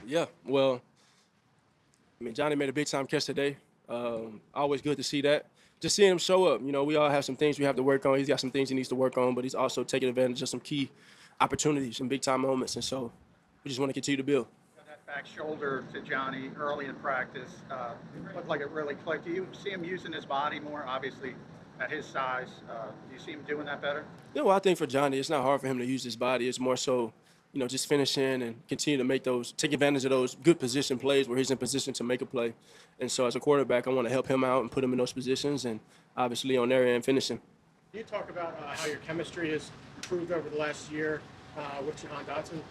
Yeah, well, I mean, Johnny made a big time catch today. Always good to see that. Just seeing him show up. You know, we all have some things we have to work on. He's got some things he needs to work on, but he's also taking advantage of some key opportunities and big time moments. And so we just want to continue to build. That back shoulder to Johnny early in practice looked like it really clicked. Do you see him using his body more? Obviously, at his size, do you see him doing that better? Yeah, well, I think for Johnny, it's not hard for him to use his body. It's more so, just finishing and continue to take advantage of those good position plays where he's in position to make a play. And so as a quarterback, I want to help him out and put him in those positions and obviously on their end finishing. Can you talk about how your chemistry has improved over the last year with Jahan Dotson?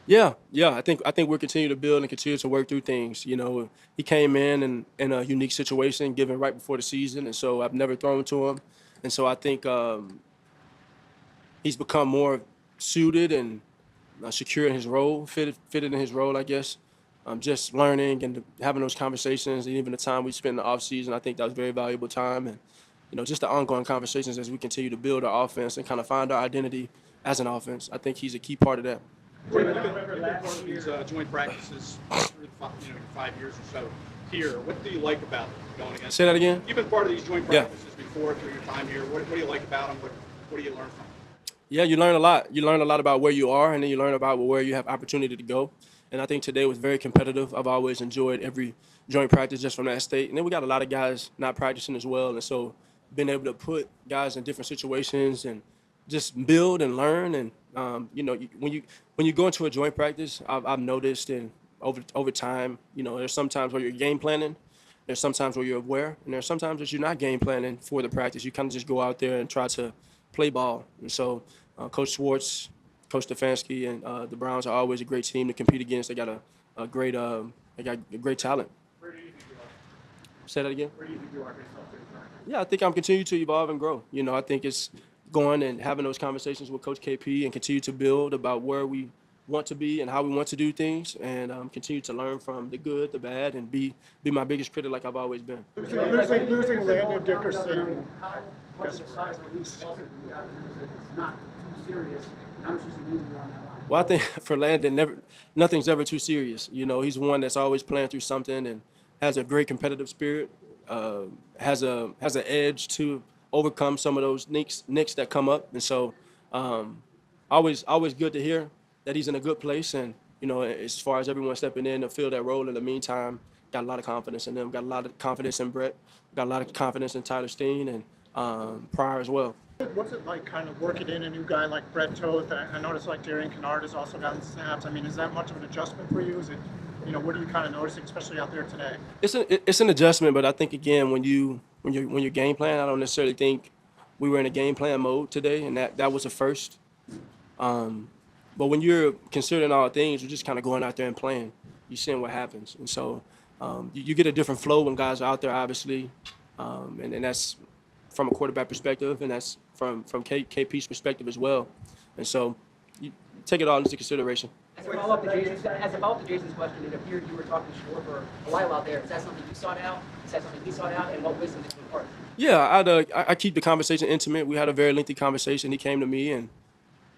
Yeah. I think we're continuing to build and continue to work through things. He came in a unique situation, given right before the season, and so I've never thrown to him, and so I think he's become more suited and secure in his role, fitted in his role, I guess. Just learning and having those conversations, and even the time we spent in the off season, I think that was very valuable time, and just the ongoing conversations as we continue to build our offense and kind of find our identity as an offense. I think he's a key part of that. You've been part of these joint practices through your 5 years or so here. What do you like about going against? Say that again? You've been part of these joint practices before through your time here. What do you like about them? What do you learn from them? Yeah, you learn a lot. You learn a lot about where you are, and then you learn about where you have opportunity to go. And I think today was very competitive. I've always enjoyed every joint practice just from that state. And then we got a lot of guys not practicing as well, and so being able to put guys in different situations and just build and learn. And when you go into a joint practice, I've noticed and over time, there's sometimes where you're game planning, there's sometimes where you're aware, and there's sometimes that you're not game planning for the practice. You kind of just go out there and try to play ball. And so Coach Schwartz, Coach Stefanski, and the Browns are always a great team to compete against. They got a great talent. Where do you think you are? Say that again. Where do you think you are based off of your time? Yeah, I think I'm continuing to evolve and grow. I think it's going and having those conversations with Coach KP and continue to build about where we want to be and how we want to do things, and continue to learn from the good, the bad, and be my biggest critic like I've always been. Losing Landon Dickerson. Well, I think for Landon, nothing's ever too serious. He's one that's always playing through something and has a great competitive spirit, has an edge to overcome some of those nicks that come up. And so always good to hear that he's in a good place. And, as far as everyone stepping in to fill that role in the meantime, got a lot of confidence in them, got a lot of confidence in Brett, got a lot of confidence in Tyler Steen and Pryor as well. What's it like kind of working in a new guy like Brett Toth? I noticed like Darian Kennard has also gotten snaps. I mean, is that much of an adjustment for you? Is it, what are you kind of noticing, especially out there today? It's an adjustment, but I think again when you're game plan, I don't necessarily think we were in a game plan mode today, and that was a first. But when you're considering all things, you're just kind of going out there and playing. You're seeing what happens, and so you get a different flow when guys are out there, obviously, and that's from a quarterback perspective, and that's from KP's perspective as well. And so you take it all into consideration. As a follow-up to Jason's question, it appeared you were talking to Shedeur for a while out there. Is that something you sought out? Is that something he sought out? And what wisdom did you impart? Yeah, I keep the conversation intimate. We had a very lengthy conversation. He came to me and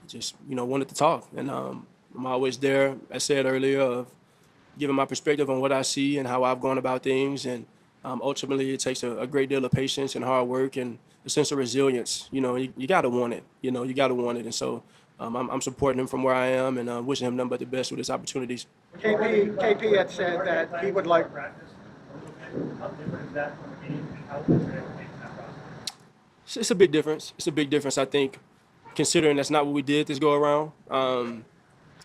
just wanted to talk, and I'm always there. I said earlier of giving my perspective on what I see and how I've gone about things, and ultimately it takes a great deal of patience and hard work and a sense of resilience. You got to want it. You got to want it, and so I'm supporting him from where I am and wishing him nothing but the best with his opportunities. KP had said that he would like. It's a big difference. It's a big difference, I think, considering that's not what we did this go around.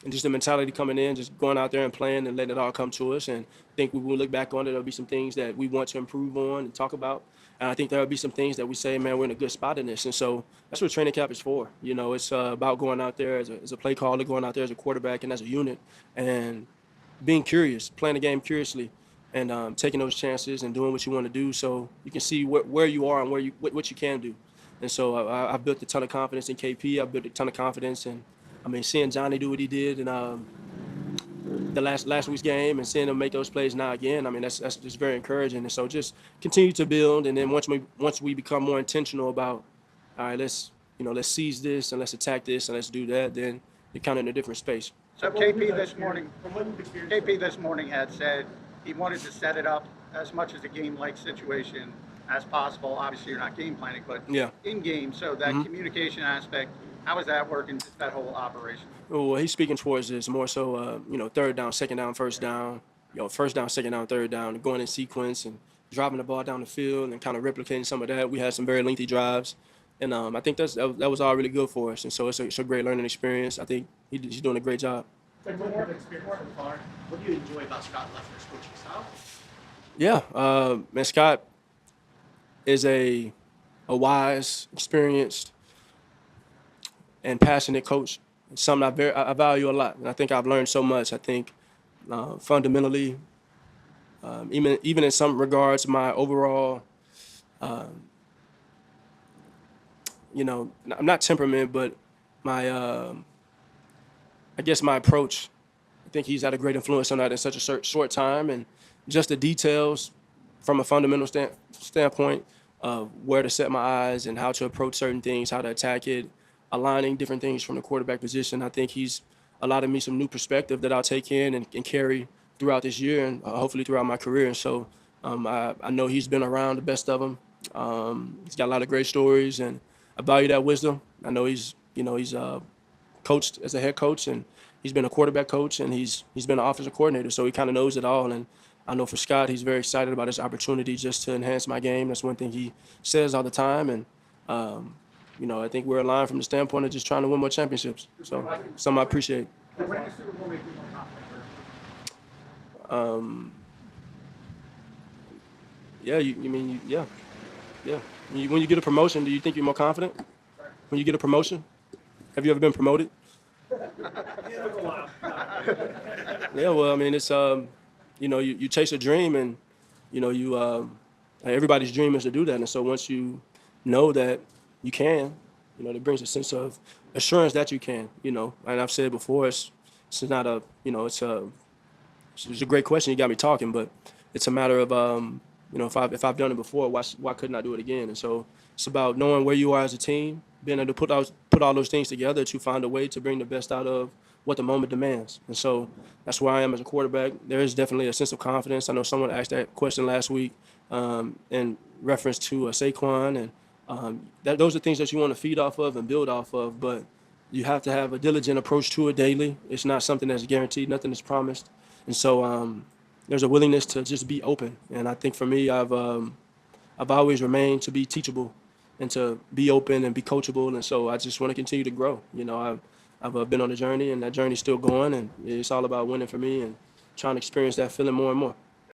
And just the mentality coming in, just going out there and playing and letting it all come to us. And I think we will look back on it. There'll be some things that we want to improve on and talk about. And I think there'll be some things that we say, man, we're in a good spot in this. And so that's what training camp is for. It's about going out there as a play caller, going out there as a quarterback and as a unit, and being curious, playing the game curiously, and taking those chances and doing what you want to do so you can see where you are and what you can do. And so I've built a ton of confidence in KP. I've built a ton of confidence in, seeing Johnny do what he did in the last week's game and seeing him make those plays now again. That's just very encouraging. And so just continue to build. And then once we become more intentional about, all right, let's seize this and let's attack this and let's do that, then they're kind of in a different space. So KP this morning had said he wanted to set it up as much as a game-like situation as possible. Obviously, you're not game planning, but Yeah. in game. So that communication aspect, how is that working? Just that whole operation. Well, he's speaking towards this more so, third down, second down, first down, first down, second down, third down, going in sequence and driving the ball down the field and kind of replicating some of that. We had some very lengthy drives, and I think that was all really good for us. And so it's a great learning experience. I think he's doing a great job. What do you enjoy about Scott Leffler's coaching style? Yeah, man, Scott is a wise, experienced, and passionate coach. It's something I value a lot, and I think I've learned so much. I think fundamentally, even in some regards, my overall, I'm not temperament, but my, I guess my approach. I think he's had a great influence on that in such a short time, and just the details from a fundamental standpoint of where to set my eyes and how to approach certain things, how to attack it, aligning different things from the quarterback position. I think he's allotted me some new perspective that I'll take in and carry throughout this year and hopefully throughout my career. And so I know he's been around the best of them. He's got a lot of great stories, and I value that wisdom. I know he's coached as a head coach, and he's been a quarterback coach, and he's been an offensive coordinator, so he kind of knows it all. And I know for Scott, he's very excited about this opportunity just to enhance my game. That's one thing he says all the time, and I think we're aligned from the standpoint of just trying to win more championships. So something I appreciate. Winning a Super Bowl makes you more confident. Yeah, yeah. When you get a promotion, do you think you're more confident? When you get a promotion, have you ever been promoted? Yeah, well, I mean, it's you chase a dream, and everybody's dream is to do that. And so once you know that you can, it brings a sense of assurance that you can. And I've said before, it's not a it's a great question. You got me talking, but it's a matter of if I've done it before, why couldn't I do it again? And so it's about knowing where you are as a team, being able to put all those things together to find a way to bring the best out of what the moment demands. And so that's where I am as a quarterback. There is definitely a sense of confidence. I know someone asked that question last week in reference to Saquon, and those are things that you want to feed off of and build off of, but you have to have a diligent approach to it daily. It's not something that's guaranteed, nothing is promised. And so there's a willingness to just be open. And I think for me, I've always remained to be teachable and to be open and be coachable. And so I just want to continue to grow. I've been on a journey, and that journey's still going, and it's all about winning for me and trying to experience that feeling more and more.